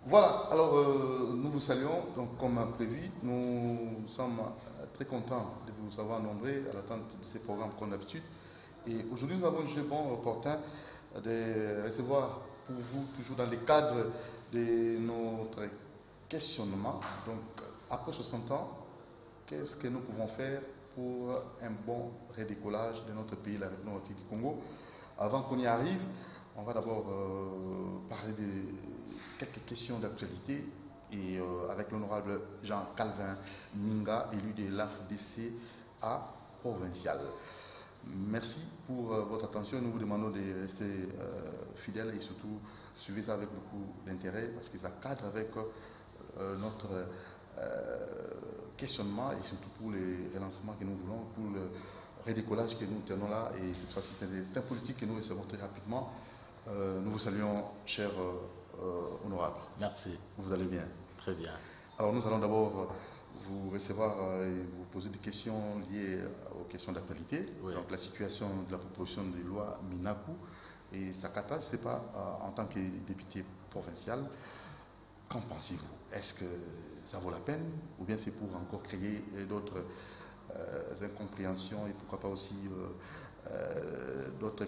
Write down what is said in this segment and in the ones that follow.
Voilà, alors nous vous saluons. Donc, comme prévu, nous sommes très contents de vous avoir nombreux à l'attente de ces programmes qu'on a l'habitude. Et aujourd'hui, nous avons jugé bon opportun de recevoir pour vous, toujours dans le cadre de notre questionnement. Donc, après 60 ans, qu'est-ce que nous pouvons faire pour un bon redécollage de notre pays, la République du Congo? Avant qu'on y arrive, on va d'abord parler de quelques questions d'actualité et avec l'honorable Jean-Calvin Minga, élu de l'AFDC à provincial. Merci pour votre attention. Nous vous demandons de rester fidèles et surtout suivez ça avec beaucoup d'intérêt parce que ça cadre avec notre questionnement et surtout pour les relancements que nous voulons, pour le redécollage que nous tenons là. Et cette fois-ci, c'est un politique que nous recevons très rapidement. Nous vous saluons, cher honorable. Merci. Vous allez bien? Très bien. Alors nous allons d'abord vous recevoir et vous poser des questions liées aux questions d'actualité. Oui. Donc la situation de la proposition de loi Minaku et Sakata, je ne sais pas, en tant que député provincial, qu'en pensez-vous? Est-ce que ça vaut la peine ou bien c'est pour encore créer d'autres incompréhensions et pourquoi pas aussi d'autres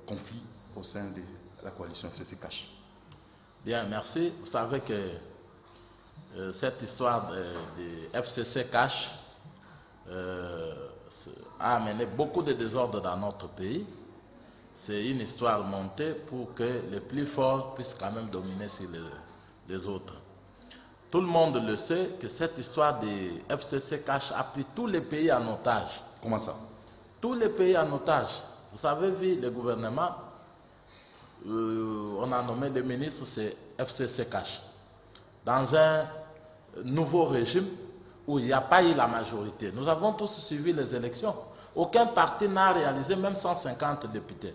conflits au sein de la coalition FCC Cash? Bien, merci. Vous savez que cette histoire de FCC Cash a amené beaucoup de désordre dans notre pays. C'est une histoire montée pour que les plus forts puissent quand même dominer sur les autres. Tout le monde le sait que cette histoire de FCC Cash a pris tous les pays en otage. Comment ça? Tous les pays en otage. Vous avez vu le gouvernement, on a nommé le ministre, c'est FCC Cash. Dans un nouveau régime où il n'y a pas eu la majorité. Nous avons tous suivi les élections. Aucun parti n'a réalisé même 150 députés.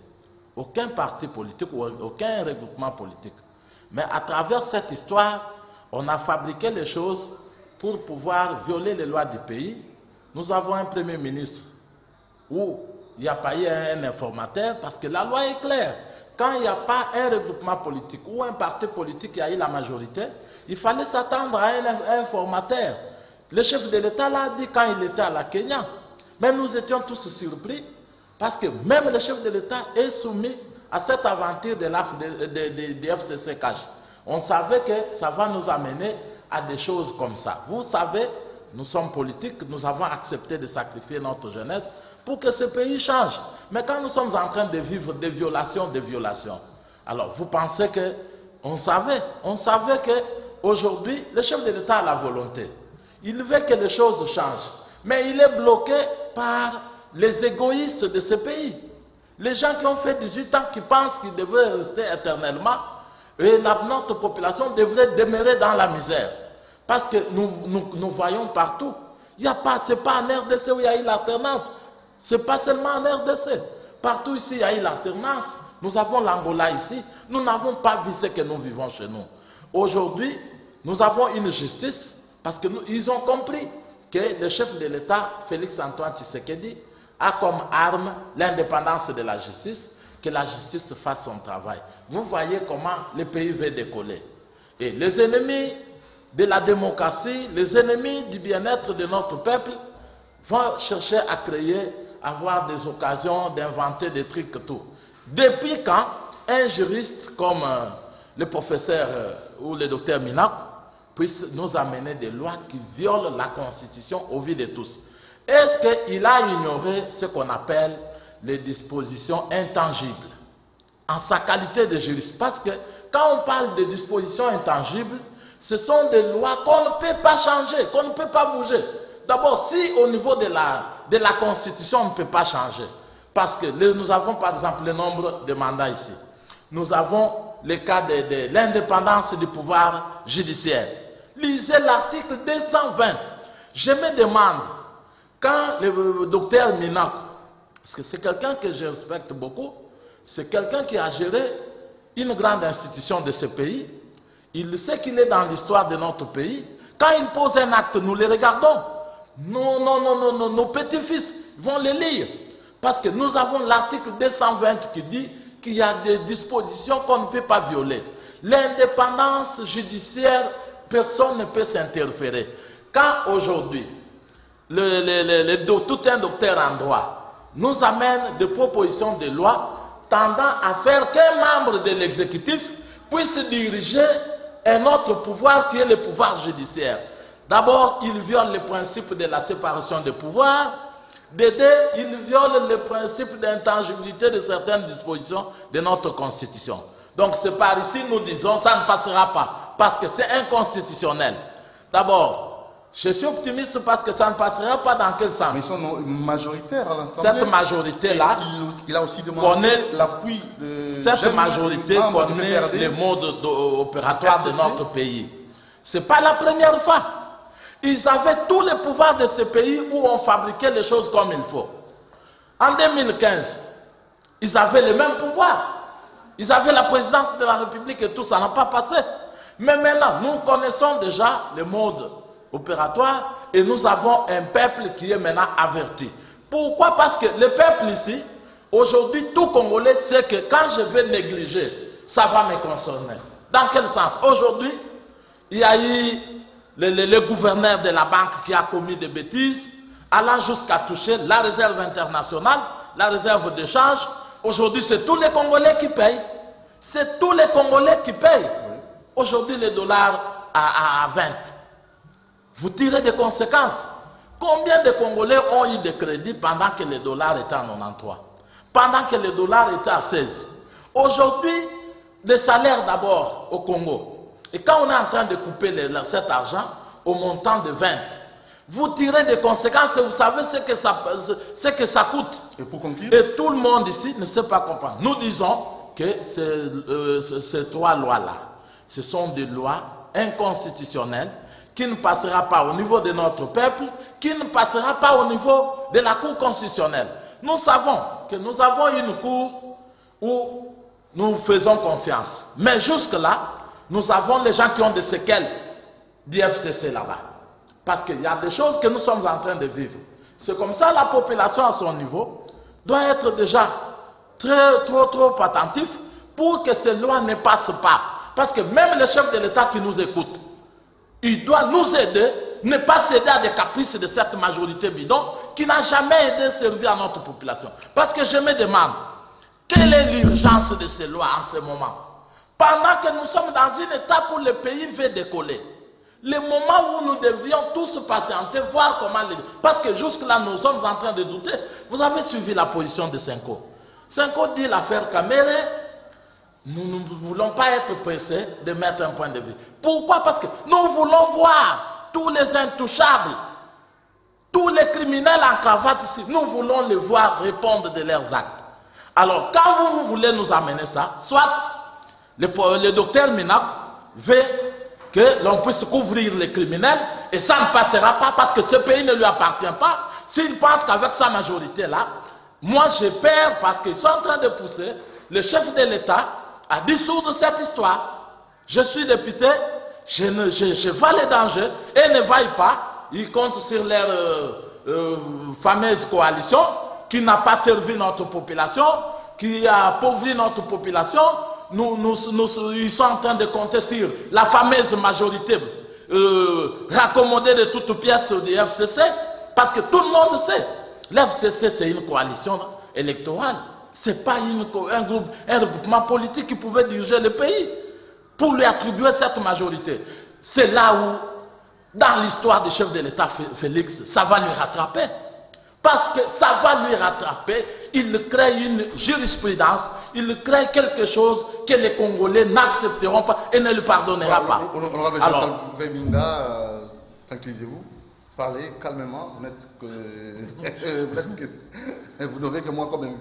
Aucun parti politique ou aucun regroupement politique. Mais à travers cette histoire, on a fabriqué les choses pour pouvoir violer les lois du pays. Nous avons un premier ministre où il n'y a pas eu un informateur parce que la loi est claire. Quand il n'y a pas un regroupement politique ou un parti politique qui a eu la majorité, il fallait s'attendre à un informateur. Le chef de l'État l'a dit quand il était à la Kenya. Mais nous étions tous surpris parce que même le chef de l'État est soumis à cette aventure de FCC Cash. On savait que ça va nous amener à des choses comme ça. Vous savez, nous sommes politiques, nous avons accepté de sacrifier notre jeunesse pour que ce pays change. Mais quand nous sommes en train de vivre des violations, alors vous pensez que on savait que aujourd'hui le chef de l'État a la volonté. Il veut que les choses changent. Mais il est bloqué par les égoïstes de ce pays. Les gens qui ont fait 18 ans, qui pensent qu'ils devraient rester éternellement, et notre population devrait demeurer dans la misère. Parce que nous voyons partout. Il n'y a pas, ce n'est pas en RDC où il y a eu l'alternance. Ce n'est pas seulement en RDC. Partout ici, il y a eu l'alternance. Nous avons l'Angola ici. Nous n'avons pas vu ce que nous vivons chez nous. Aujourd'hui, nous avons une justice parce qu'ils ont compris que le chef de l'État, Félix-Antoine Tshisekedi, a comme arme l'indépendance de la justice, que la justice fasse son travail. Vous voyez comment le pays veut décoller. Et les ennemis de la démocratie, les ennemis du bien-être de notre peuple vont chercher à créer, avoir des occasions d'inventer des trucs tout. Depuis quand un juriste comme le professeur ou le docteur Minaku puisse nous amener des lois qui violent la Constitution au vu de tous? Est-ce qu'il a ignoré ce qu'on appelle les dispositions intangibles en sa qualité de juriste? Parce que quand on parle de dispositions intangibles, ce sont des lois qu'on ne peut pas changer, qu'on ne peut pas bouger. D'abord, si au niveau de la Constitution, on ne peut pas changer, parce que nous avons par exemple le nombre de mandats ici. Nous avons le cas de l'indépendance du pouvoir judiciaire. Lisez l'article 220. Je me demande, quand le docteur Minaku, parce que c'est quelqu'un que je respecte beaucoup, c'est quelqu'un qui a géré une grande institution de ce pays, il sait qu'il est dans l'histoire de notre pays. Quand il pose un acte, nous le regardons. Non, nos petits-fils vont le lire. Parce que nous avons l'article 220 qui dit qu'il y a des dispositions qu'on ne peut pas violer. L'indépendance judiciaire, personne ne peut s'interférer. Quand aujourd'hui, tout un docteur en droit nous amène des propositions de loi tendant à faire qu'un membre de l'exécutif puisse diriger un autre pouvoir qui est le pouvoir judiciaire. D'abord, il viole le principe de la séparation des pouvoirs. De deux, il viole le principe d'intangibilité de certaines dispositions de notre Constitution. Donc c'est par ici nous disons ça ne passera pas parce que c'est inconstitutionnel. D'abord, je suis optimiste parce que ça ne passera pas dans quel sens? Mais ils sont majoritaires à l'Assemblée. Cette majorité-là, il a aussi demandé l'appui de cette majorité connaît les modes opératoires de notre pays. Ce n'est pas la première fois. Ils avaient tous les pouvoirs de ce pays où on fabriquait les choses comme il faut. En 2015, ils avaient les mêmes pouvoirs. Ils avaient la présidence de la République et tout, ça n'a pas passé. Mais maintenant, nous connaissons déjà les modes opératoires et nous avons un peuple qui est maintenant averti. Pourquoi? Parce que le peuple ici, aujourd'hui, tout Congolais sait que quand je vais négliger, ça va me concerner. Dans quel sens? Aujourd'hui, il y a eu le gouverneur de la banque qui a commis des bêtises, allant jusqu'à toucher la réserve internationale, la réserve d'échange. Aujourd'hui, c'est tous les Congolais qui payent. C'est tous les Congolais qui payent. Aujourd'hui, le dollar à 20. Vous tirez des conséquences. Combien de Congolais ont eu des crédits pendant que le dollar était à 93? Pendant que le dollar était à 16? Aujourd'hui, les salaires d'abord au Congo. Et quand on est en train de couper cet argent au montant de 20, vous tirez des conséquences et vous savez ce que ça coûte. Et pour conclure? Et tout le monde ici ne sait pas comprendre. Nous disons que ces trois lois-là, ce sont des lois inconstitutionnelles qui ne passera pas au niveau de notre peuple, qui ne passera pas au niveau de la Cour constitutionnelle. Nous savons que nous avons une Cour où nous faisons confiance. Mais jusque-là, nous avons les gens qui ont des séquelles du FCC là-bas. Parce qu'il y a des choses que nous sommes en train de vivre. C'est comme ça la population à son niveau doit être déjà trop attentif pour que ces lois ne passent pas. Parce que même le chef de l'État qui nous écoute, il doit nous aider, ne pas céder à des caprices de cette majorité bidon qui n'a jamais aidé servir à notre population. Parce que je me demande, quelle est l'urgence de ces lois en ce moment? Pendant que nous sommes dans une étape où le pays veut décoller, le moment où nous devions tous patienter, voir comment... Parce que jusque-là, nous sommes en train de douter. Vous avez suivi la position de Senko. Senko dit l'affaire Kamere, nous ne voulons pas être pressés de mettre un point de vue. Pourquoi? Parce que nous voulons voir tous les intouchables, tous les criminels en cravate ici, nous voulons les voir répondre de leurs actes. Alors, quand vous voulez nous amener ça, soit le docteur Minak veut que l'on puisse couvrir les criminels et ça ne passera pas parce que ce pays ne lui appartient pas. S'il pense qu'avec sa majorité-là, moi j'ai peur parce qu'ils sont en train de pousser le chef de l'État à dissoudre cette histoire. Je suis député, je vois les dangers et ne vaille pas. Ils comptent sur leur fameuse coalition qui n'a pas servi notre population, qui a appauvri notre population. Ils sont en train de compter sur la fameuse majorité raccommodée de toutes pièces du FCC, parce que tout le monde sait, l'FCC c'est une coalition électorale, ce n'est pas un regroupement politique qui pouvait diriger le pays pour lui attribuer cette majorité. C'est là où, dans l'histoire du chef de l'État Félix, ça va lui rattraper. Parce que ça va lui rattraper, il crée une jurisprudence, il crée quelque chose que les Congolais n'accepteront pas et ne lui pardonnera pas. Honorable Jean-Paul Minga, tranquillisez-vous, parlez calmement, vous n'aurez que moi comme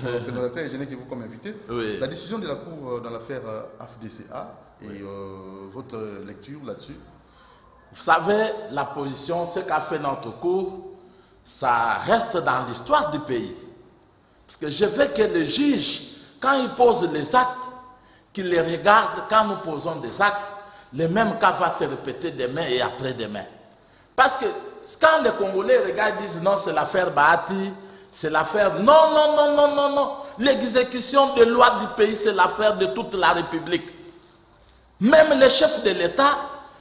présentateur et je n'ai que vous comme invité. Oui. La décision de la Cour dans l'affaire AFDCA et votre lecture là-dessus? Vous savez, la position, ce qu'a fait notre Cour, ça reste dans l'histoire du pays. Parce que je veux que les juges, quand ils posent les actes, qu'ils les regardent, quand nous posons des actes, le même cas va se répéter demain et après-demain. Parce que quand les Congolais regardent, ils disent non, c'est l'affaire Bahati, c'est l'affaire... Non. L'exécution des lois du pays, c'est l'affaire de toute la République. Même les chefs de l'État,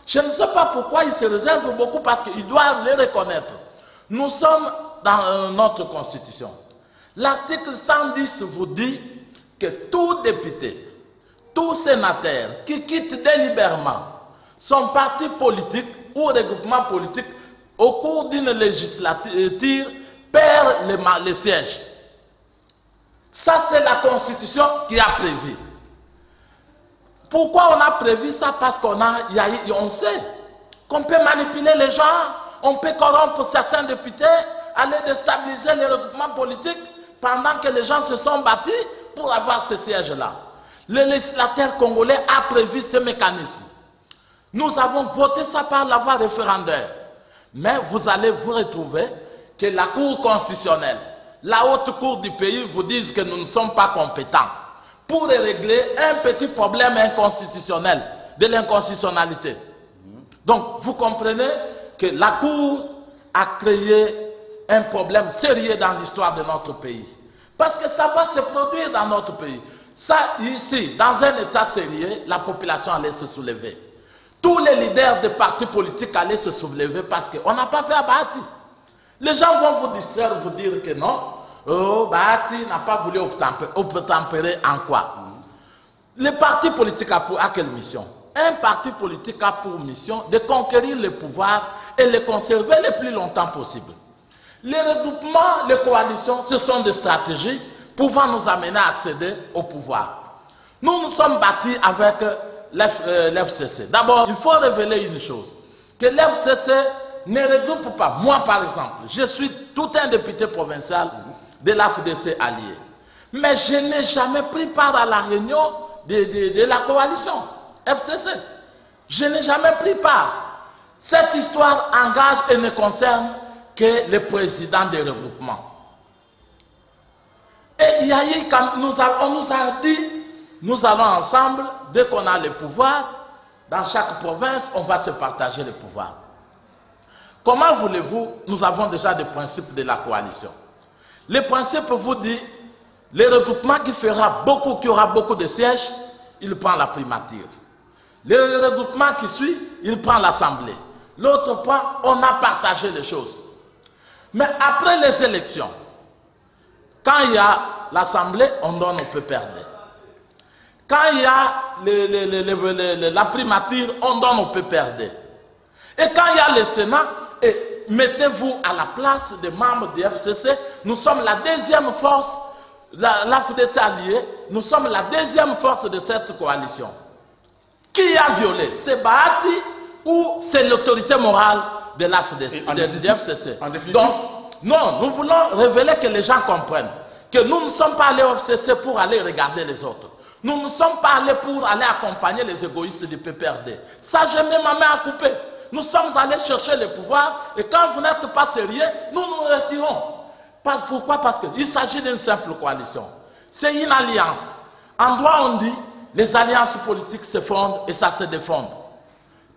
je ne sais pas pourquoi ils se réservent beaucoup parce qu'ils doivent les reconnaître. Nous sommes dans notre constitution. L'article 110 vous dit que tout député, tout sénateur qui quitte délibérément son parti politique ou regroupement politique au cours d'une législature perd les sièges. Ça, c'est la Constitution qui a prévu. Pourquoi on a prévu ça? Parce on sait qu'on peut manipuler les gens, on peut corrompre certains députés, aller déstabiliser les regroupements politiques pendant que les gens se sont battus pour avoir ce siège-là. Le législateur congolais a prévu ce mécanisme. Nous avons voté ça par la voie référendaire. Mais vous allez vous retrouver que la Cour constitutionnelle, la haute cour du pays vous disent que nous ne sommes pas compétents pour régler un petit problème inconstitutionnel, de l'inconstitutionnalité. Donc, vous comprenez que la Cour a créé un problème sérieux dans l'histoire de notre pays. Parce que ça va se produire dans notre pays. Ça, ici, dans un état sérieux, la population allait se soulever. Tous les leaders des partis politiques allaient se soulever parce qu'on n'a pas fait à Bahati. Les gens vont vous distraire, vous dire que non, Bahati n'a pas voulu obtempérer en quoi? Le parti politique a quelle mission? Un parti politique a pour mission de conquérir le pouvoir et le conserver le plus longtemps possible. Les regroupements, les coalitions, ce sont des stratégies pouvant nous amener à accéder au pouvoir. Nous nous sommes battus avec l'FCC. D'abord, il faut révéler une chose, que l'FCC ne regroupe pas. Moi, par exemple, je suis tout un député provincial de l'AFDC allié. Mais je n'ai jamais pris part à la réunion de la coalition FCC. Je n'ai jamais pris part. Cette histoire engage et ne concerne que le président des regroupements. Et il y a eu, on nous a dit, nous allons ensemble, dès qu'on a le pouvoir, dans chaque province, on va se partager le pouvoir. Comment voulez-vous? Nous avons déjà des principes de la coalition. Les principes vous disent, le regroupement qui aura beaucoup de sièges, il prend la primature. Le regroupement qui suit, il prend l'Assemblée. L'autre point, on a partagé les choses. Mais après les élections, quand il y a l'Assemblée, on donne au PPRD. Quand il y a la primature, on donne au PPRD. Et quand il y a le Sénat, et mettez-vous à la place des membres du FCC, nous sommes la deuxième force, l'AFDC alliée, nous sommes la deuxième force de cette coalition. Qui a violé? C'est Bahati ou c'est l'autorité morale de l'AFDC, du FCC? Donc, non, nous voulons révéler que les gens comprennent que nous ne sommes pas allés au FCC pour aller regarder les autres. Nous ne sommes pas allés pour aller accompagner les égoïstes du PPRD. Ça, je mets ma main à couper. Nous sommes allés chercher le pouvoir et quand vous n'êtes pas sérieux, nous nous retirons. Pourquoi? Parce qu'il s'agit d'une simple coalition. C'est une alliance. En droit, on dit, les alliances politiques se fondent et ça se défend.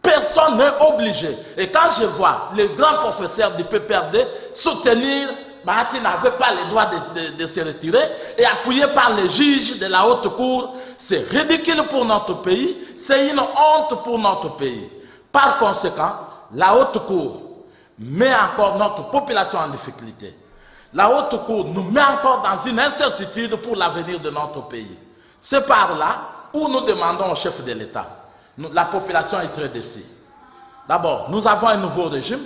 Personne n'est obligé. Et quand je vois les grands professeurs du PPRD soutenir, Bahati n'avait pas le droit de se retirer et appuyé par les juges de la haute cour, c'est ridicule pour notre pays, c'est une honte pour notre pays. Par conséquent, la haute cour met encore notre population en difficulté. La haute cour nous met encore dans une incertitude pour l'avenir de notre pays. C'est par là où nous demandons au chef de l'État. La population est très déçue. D'abord, nous avons un nouveau régime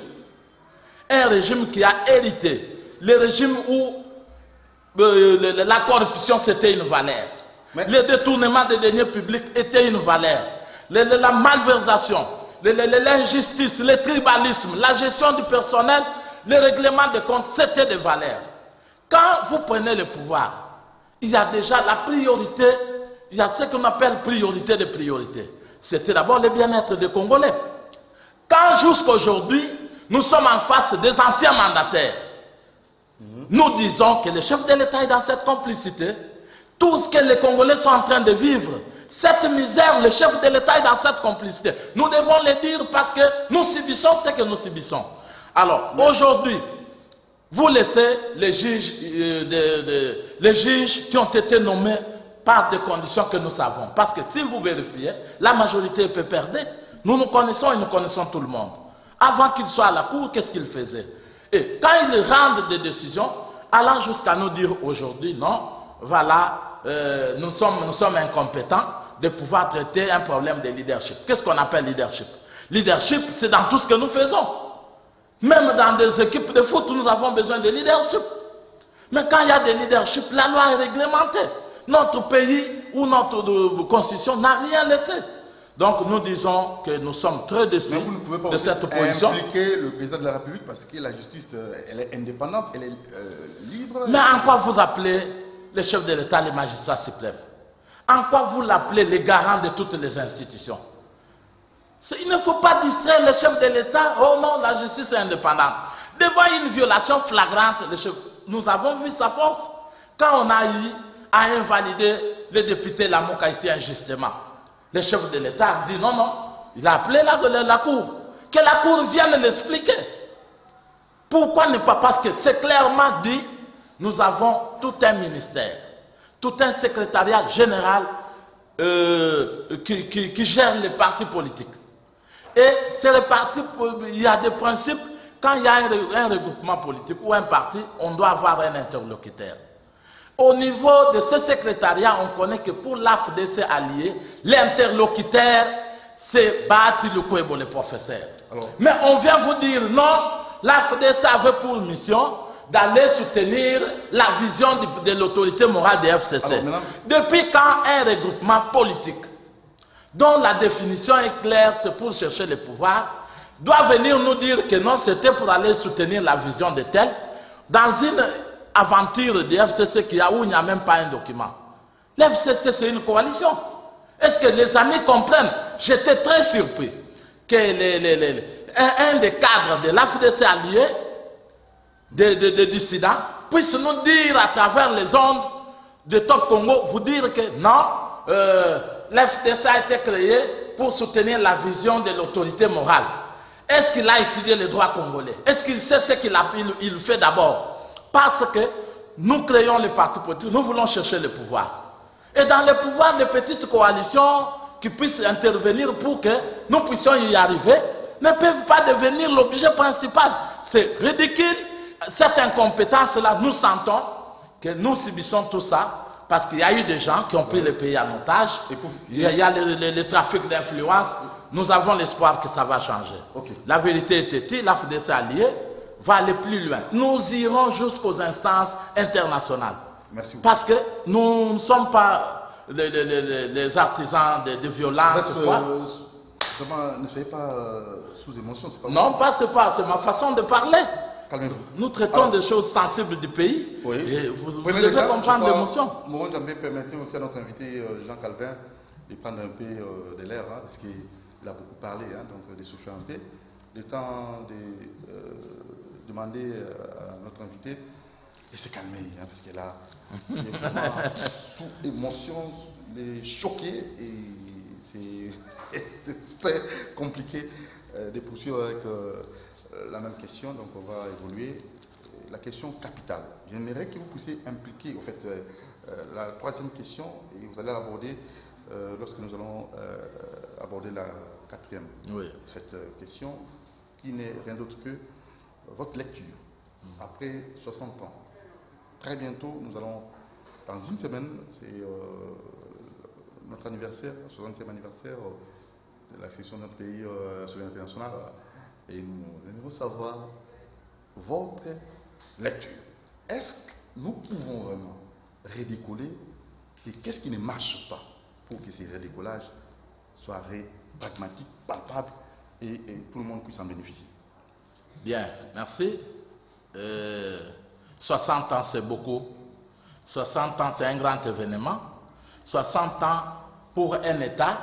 qui a hérité. Le régime où la corruption c'était une valeur. Le détournement des deniers publics était une valeur. La malversation, l'injustice, le tribalisme, la gestion du personnel, le règlement des comptes, c'était des valeurs. Quand vous prenez le pouvoir, il y a déjà la priorité, il y a ce qu'on appelle priorité de priorité. C'était d'abord le bien-être des Congolais. Quand jusqu'à aujourd'hui, nous sommes en face des anciens mandataires, nous disons que le chef de l'État est dans cette complicité. Tout ce que les Congolais sont en train de vivre, cette misère, le chef de l'État est dans cette complicité. Nous devons le dire parce que nous subissons ce que nous subissons. Alors, aujourd'hui, vous laissez les juges qui ont été nommés par des conditions que nous savons. Parce que si vous vérifiez, la majorité peut perdre. Nous nous connaissons et nous connaissons tout le monde. Avant qu'il soit à la cour, qu'est-ce qu'il faisait? Et quand ils rendent des décisions, allant jusqu'à nous dire aujourd'hui, non, voilà, nous sommes incompétents de pouvoir traiter un problème de leadership. Qu'est-ce qu'on appelle leadership? Leadership, c'est dans tout ce que nous faisons. Même dans des équipes de foot, nous avons besoin de leadership. Mais quand il y a des leadership, la loi est réglementée. Notre pays ou notre constitution n'a rien laissé. Donc nous disons que nous sommes très déçus de cette position. Mais vous ne pouvez pas impliquer le président de la République parce que la justice, elle est indépendante, elle est libre. Mais en quoi vous appelez les chefs de l'État les magistrats suprêmes? En quoi vous l'appelez les garants de toutes les institutions? Il ne faut pas distraire les chefs de l'État. Oh non, la justice est indépendante. Devant une violation flagrante, nous avons vu sa force quand on a eu à invalider le député Lamouka ici injustement. Le chef de l'État a dit non, non, il a appelé la Cour. Que la Cour vienne l'expliquer. Pourquoi ne pas? Parce que c'est clairement dit, nous avons tout un ministère, tout un secrétariat général qui gère les partis politiques. Et c'est les partis, il y a des principes, quand il y a un regroupement politique ou un parti, on doit avoir un interlocuteur. Au niveau de ce secrétariat, on connaît que pour l'AFDC allié, l'interlocuteur, c'est Bati Lukwebo, le professeur. Alors, mais on vient vous dire non, l'AFDC avait pour mission d'aller soutenir la vision de l'autorité morale des FCC. Alors, depuis quand un regroupement politique, dont la définition est claire, c'est pour chercher le pouvoir, doit venir nous dire que non, c'était pour aller soutenir la vision de tel, dans une aventure des FCC où il n'y a même pas un document. L'FCC, c'est une coalition. Est-ce que les amis comprennent? J'étais très surpris que un des cadres de l'AFDC allié, des dissidents, puisse nous dire à travers les ondes de Top Congo, vous dire que non, l'FDC a été créé pour soutenir la vision de l'autorité morale. Est-ce qu'il a étudié les droits congolais? Est-ce qu'il sait ce qu'il fait d'abord? Parce que nous créons les partis politiques, nous voulons chercher le pouvoir. Et dans le pouvoir, les petites coalitions qui puissent intervenir pour que nous puissions y arriver, ne peuvent pas devenir l'objet principal. C'est ridicule. Cette incompétence-là, nous sentons que nous subissons tout ça parce qu'il y a eu des gens qui ont pris le pays en otage. Il y a le trafic d'influence. Nous avons l'espoir que ça va changer. Okay. La vérité est têtue, l'AFDC allié va aller plus loin. Nous irons jusqu'aux instances internationales. Merci. Parce que nous ne sommes pas les artisans de violence. Ne soyez pas sous émotion. Pas non, c'est ma façon de parler. Calmez-vous. Nous traitons des choses sensibles du pays. Oui. Et vous devez comprendre l'émotion. Moron Djambé, permettez aussi à notre invité Jean Calvin de prendre un peu de l'air, hein, parce qu'il a beaucoup parlé, hein, donc de souffler un peu. Le temps de demander à notre invité de se calmer, hein, parce qu'il est vraiment sous émotion, il est choqué et c'est très compliqué de poursuivre avec la même question, donc on va évoluer. La question capitale. J'aimerais que vous puissiez impliquer, au fait, la troisième question, et vous allez aborder, lorsque nous allons aborder la quatrième, oui. Cette question, qui n'est rien d'autre que votre lecture. Après 60 ans, très bientôt, nous allons, dans une semaine, c'est notre anniversaire, 60e anniversaire de l'accession de notre pays sur l'international. Et nous aimerions savoir votre lecture. Est-ce que nous pouvons vraiment redécoller et qu'est-ce qui ne marche pas pour que ces redécollages soient pragmatiques, palpables et tout le monde puisse en bénéficier? Bien, merci. 60 ans, c'est beaucoup. 60 ans, c'est un grand événement. 60 ans pour un État,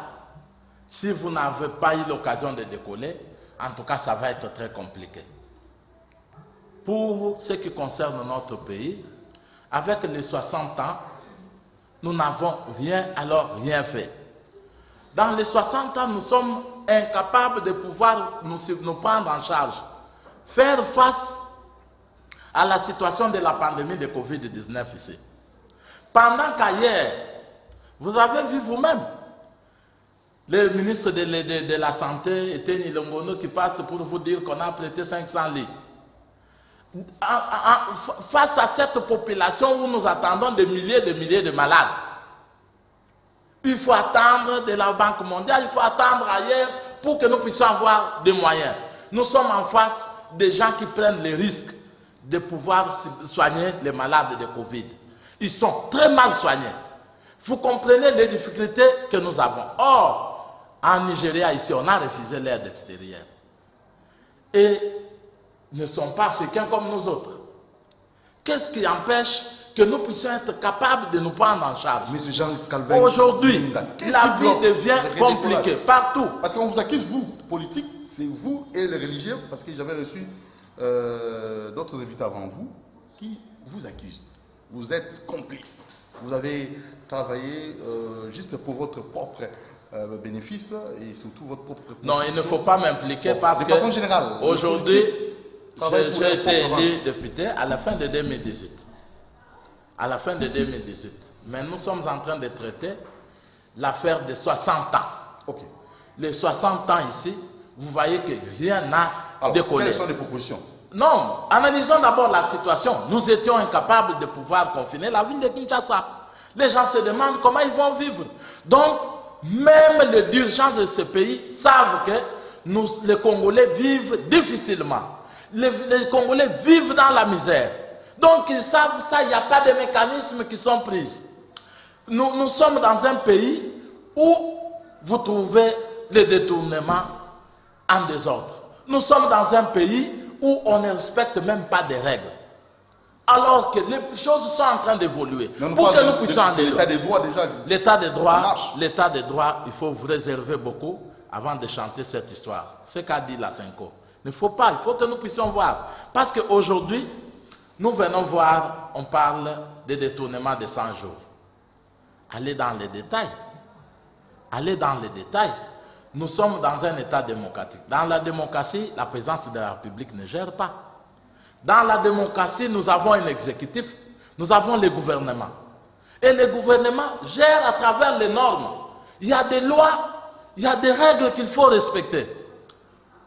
si vous n'avez pas eu l'occasion de décoller, en tout cas, ça va être très compliqué. Pour ce qui concerne notre pays, avec les 60 ans, nous n'avons rien fait. Dans les 60 ans, nous sommes incapables de pouvoir nous prendre en charge, faire face à la situation de la pandémie de Covid-19 ici. Pendant qu'ailleurs, Vous avez vu vous-même. Le ministre de la Santé, Eteni Longono, qui passe pour vous dire qu'on a prêté 500 lits. Face à cette population où nous attendons des milliers de malades, il faut attendre de la Banque mondiale, il faut attendre ailleurs pour que nous puissions avoir des moyens. Nous sommes en face des gens qui prennent les risques de pouvoir soigner les malades de Covid. Ils sont très mal soignés. Vous comprenez les difficultés que nous avons. Or, en Nigeria, ici, on a refusé l'aide extérieure. Et ne sont pas africains comme nous autres. Qu'est-ce qui empêche que nous puissions être capables de nous prendre en charge? Monsieur Jean Calvin, aujourd'hui, la vie devient compliquée partout. Parce qu'on vous accuse, vous, politique, c'est vous et les religieux, parce que j'avais reçu d'autres invités avant vous, qui vous accusent. Vous êtes complices. Vous avez travaillé juste pour votre propre bénéfice et surtout votre propre... Non, il ne faut pas m'impliquer parce que... De façon générale. Aujourd'hui, j'ai été élu député à la fin de 2018. À la fin de 2018. Mais nous sommes en train de traiter l'affaire de 60 ans. Okay. Les 60 ans ici, vous voyez que rien n'a décollé. Quelles sont les propositions? Non, analysons d'abord la situation. Nous étions incapables de pouvoir confiner la ville de Kinshasa. Les gens se demandent comment ils vont vivre. Donc, même les dirigeants de ce pays savent que les Congolais vivent difficilement. Les Congolais vivent dans la misère. Donc, ils savent ça, il n'y a pas de mécanismes qui sont pris. Nous sommes dans un pays où vous trouvez les détournements en désordre. Nous sommes dans un pays où on ne respecte même pas des règles. Alors que les choses sont en train d'évoluer. Pour que nous puissions aller l'état des droits déjà. L'état des droits, il faut vous réserver beaucoup avant de chanter cette histoire. C'est qu'a dit la Senko. Il ne faut pas, il faut que nous puissions voir. Parce qu'aujourd'hui, nous venons voir, on parle de détournement de 100 jours. Allez dans les détails. Allez dans les détails. Nous sommes dans un état démocratique. Dans la démocratie, la présidence de la République ne gère pas. Dans la démocratie, nous avons un exécutif, nous avons le gouvernement. Et le gouvernement gère à travers les normes. Il y a des lois, il y a des règles qu'il faut respecter.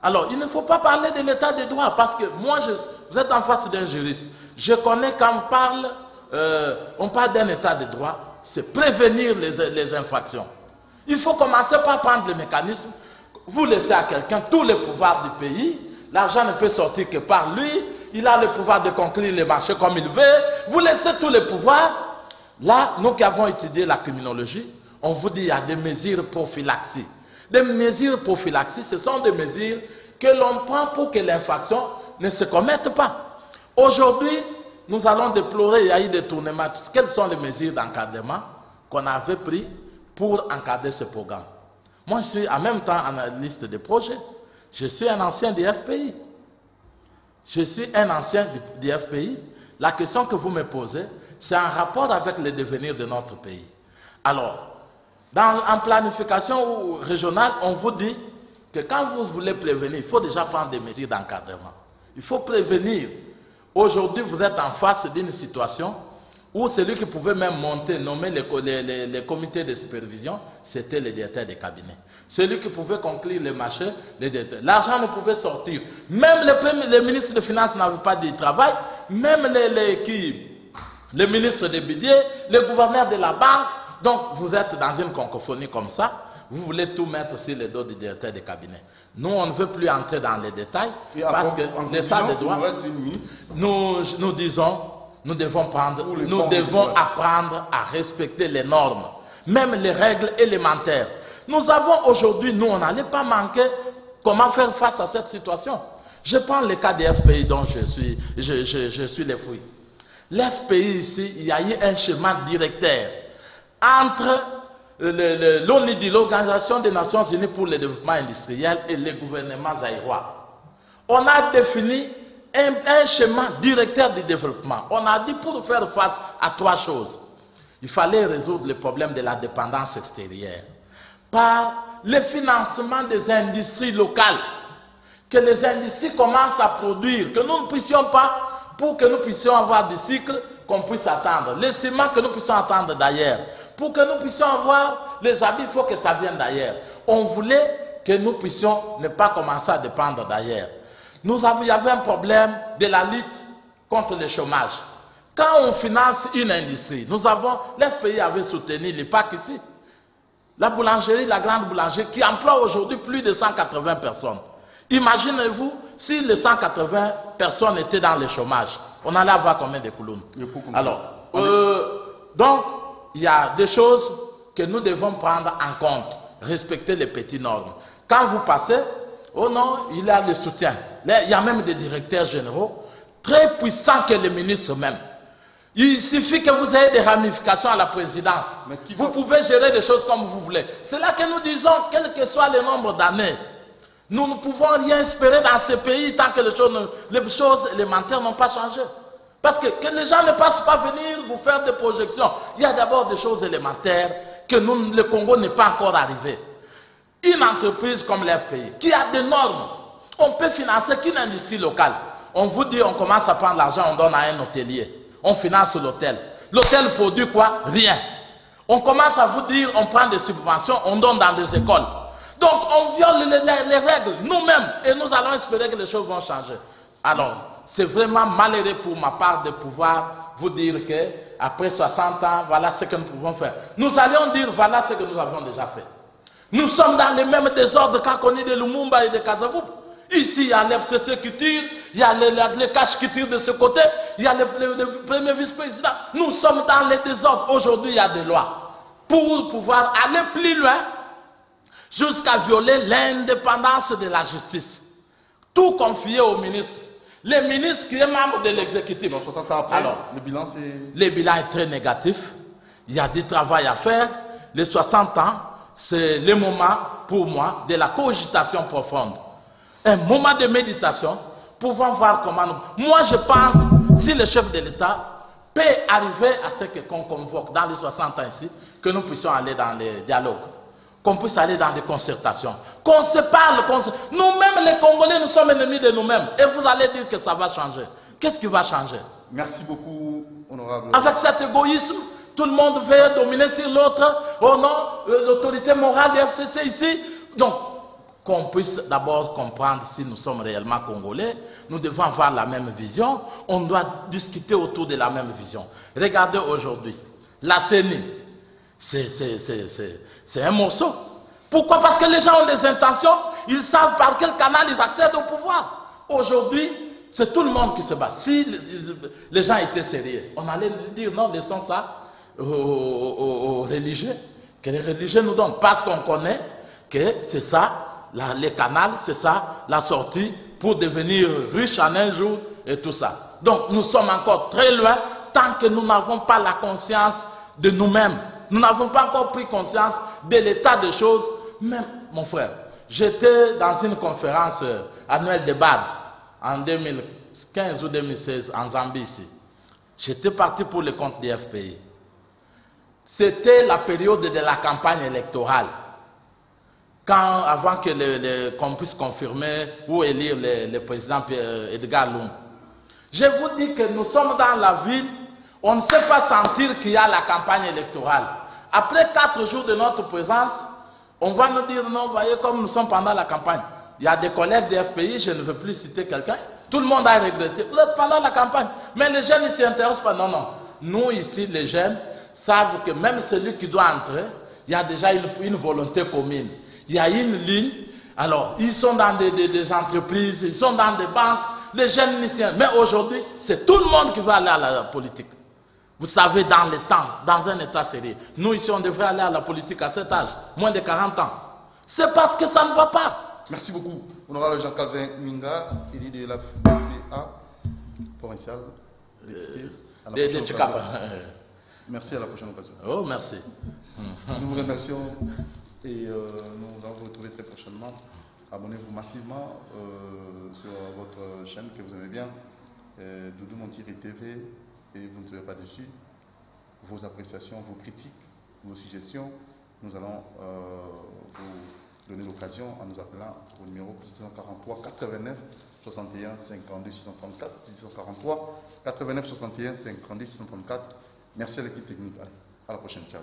Alors, il ne faut pas parler de l'état des droits, parce que moi, vous êtes en face d'un juriste. Je connais quand on parle d'un état de droit, c'est prévenir les infractions. Il faut commencer par prendre le mécanisme. Vous laissez à quelqu'un tous les pouvoirs du pays. L'argent ne peut sortir que par lui. Il a le pouvoir de conclure les marchés comme il veut. Vous laissez tous les pouvoirs. Là, nous qui avons étudié la criminologie, on vous dit qu'il y a des mesures prophylaxie. Les mesures prophylaxie, ce sont des mesures que l'on prend pour que l'infraction ne se commette pas. Aujourd'hui, nous allons déplorer, il y a eu des détournements. Quelles sont les mesures d'encadrement qu'on avait prises pour encadrer ce programme? Moi, je suis en même temps analyste de projet. Je suis un ancien du FPI. Je suis un ancien du FPI. La question que vous me posez, c'est en rapport avec le devenir de notre pays. Alors, en planification régionale, on vous dit que quand vous voulez prévenir, il faut déjà prendre des mesures d'encadrement. Il faut prévenir. Aujourd'hui, vous êtes en face d'une situation où celui qui pouvait même monter, nommer les comités de supervision, c'était le directeur des cabinets. Celui qui pouvait conclure les marchés, les directeurs. L'argent ne pouvait sortir. Même les ministres des Finances n'avaient pas de travail. Même les ministres des budgets, les gouverneurs de la banque. Donc, vous êtes dans une cacophonie comme ça. Vous voulez tout mettre sur les dos du directeur des cabinets. Nous, on ne veut plus entrer dans les détails. Parce que l'état des droits, nous disons, nous devons apprendre à respecter les normes, même les règles élémentaires. Nous avons aujourd'hui, nous, on n'allait pas manquer comment faire face à cette situation. Je prends le cas des FPI dont je suis le fruit. L'FPI ici, il y a eu un schéma directeur entre l'ONIDI, l'Organisation des Nations Unies pour le développement industriel, et les gouvernements zaïrois. On a défini un schéma directeur du développement. On a dit pour faire face à 3 choses. Il fallait résoudre le problème de la dépendance extérieure par le financement des industries locales. Que les industries commencent à produire, que nous ne puissions pas, pour que nous puissions avoir des cycles, qu'on puisse attendre, les ciments que nous puissions attendre d'ailleurs. Pour que nous puissions avoir les habits, il faut que ça vienne d'ailleurs. On voulait que nous puissions ne pas commencer à dépendre d'ailleurs. Il y avait un problème de la lutte contre le chômage. Quand on finance une industrie, l'FPI avait soutenu l'IPAC ici. La boulangerie, la grande boulangerie, qui emploie aujourd'hui plus de 180 personnes. Imaginez-vous si les 180 personnes étaient dans le chômage. On allait avoir combien de coulombes? Alors, donc, il y a des choses que nous devons prendre en compte. Respecter les petites normes. Quand vous passez, oh non, il y a le soutien. Il y a même des directeurs généraux très puissants que les ministres même. Il suffit que vous ayez des ramifications à la présidence. Vous pouvez gérer des choses comme vous voulez. C'est là que nous disons, quel que soit le nombre d'années, nous ne pouvons rien espérer dans ce pays tant que les choses élémentaires n'ont pas changé. Parce que les gens ne passent pas venir vous faire des projections. Il y a d'abord des choses élémentaires que le Congo n'est pas encore arrivé. Une entreprise comme l'FPI, qui a des normes, on peut financer qu'une industrie locale. On vous dit, on commence à prendre l'argent, on donne à un hôtelier. On finance l'hôtel. L'hôtel produit quoi? Rien. On commence à vous dire, on prend des subventions, on donne dans des écoles. Donc on viole les règles nous-mêmes et nous allons espérer que les choses vont changer. Alors, c'est vraiment malheureux pour ma part de pouvoir vous dire que après 60 ans, voilà ce que nous pouvons faire. Nous allions dire, voilà ce que nous avons déjà fait. Nous sommes dans les mêmes désordres qu'a connu de Lumumba et de Kasavubu. Ici, il y a l'FCC qui tire, il y a les caches qui tirent de ce côté, il y a le premier vice-président. Nous sommes dans les désordres. Aujourd'hui, il y a des lois pour pouvoir aller plus loin jusqu'à violer l'indépendance de la justice. Tout confié au ministre. Les ministres qui est membre de l'exécutif. Donc 60 ans après, alors, le bilan c'est... Le bilan est très négatif. Il y a du travail à faire. Les 60 ans, c'est le moment, pour moi, de la cogitation profonde. Un moment de méditation, pouvant voir comment nous... Moi, je pense, si le chef de l'État peut arriver à ce qu'on convoque dans les 60 ans ici, que nous puissions aller dans les dialogues, qu'on puisse aller dans des concertations, qu'on se parle, nous-mêmes les Congolais, nous sommes ennemis de nous-mêmes. Et vous allez dire que ça va changer. Qu'est-ce qui va changer? Merci beaucoup, honorable. Avec cet égoïsme, tout le monde veut dominer sur l'autre. Oh non, l'autorité morale du FCC ici. Donc, qu'on puisse d'abord comprendre si nous sommes réellement Congolais, nous devons avoir la même vision, on doit discuter autour de la même vision. Regardez aujourd'hui, la CENI, c'est un morceau. Pourquoi? Parce que les gens ont des intentions, ils savent par quel canal ils accèdent au pouvoir. Aujourd'hui, c'est tout le monde qui se bat. Si les gens étaient sérieux, on allait dire non, laissons ça aux religieux, que les religieux nous donnent, parce qu'on connaît que c'est ça, les canals, c'est ça, la sortie pour devenir riche en un jour et tout ça. Donc nous sommes encore très loin tant que nous n'avons pas la conscience de nous-mêmes. Nous n'avons pas encore pris conscience de l'état des choses. Même, mon frère, j'étais dans une conférence annuelle de BAD en 2015 ou 2016 en Zambie ici. J'étais parti pour le compte des FPI. C'était la période de la campagne électorale. Avant qu'on puisse confirmer ou élire le président Edgar Lungu. Je vous dis que nous sommes dans la ville, on ne sait pas sentir qu'il y a la campagne électorale. Après 4 jours de notre présence, on va nous dire non, voyez comme nous sommes pendant la campagne. Il y a des collègues des FPI, je ne veux plus citer quelqu'un, tout le monde a regretté. Vous êtes pendant la campagne, mais les jeunes ne s'y intéressent pas. Non, non. Nous ici, les jeunes, savent que même celui qui doit entrer, il y a déjà une volonté commune. Il y a une ligne, alors ils sont dans des entreprises, ils sont dans des banques, les jeunes lycéens. Mais aujourd'hui, c'est tout le monde qui va aller à la politique. Vous savez, dans le temps, dans un état sérieux, nous ici, on devrait aller à la politique à cet âge, moins de 40 ans. C'est parce que ça ne va pas. Merci beaucoup. Honorable Jean-Calvin Minga, élu de la FDCA, provincial, député. Merci, à la prochaine occasion. Oh, merci. Nous vous remercions. Et nous allons vous retrouver très prochainement. Abonnez-vous massivement sur votre chaîne que vous aimez bien, Doudou Montiri TV, et vous ne serez pas déçus. Vos appréciations, vos critiques, vos suggestions, nous allons vous donné l'occasion en nous appelant au numéro 643 89 61 52 634. 643 89 61 52 634. Merci à l'équipe technique. Allez, à la prochaine. Ciao.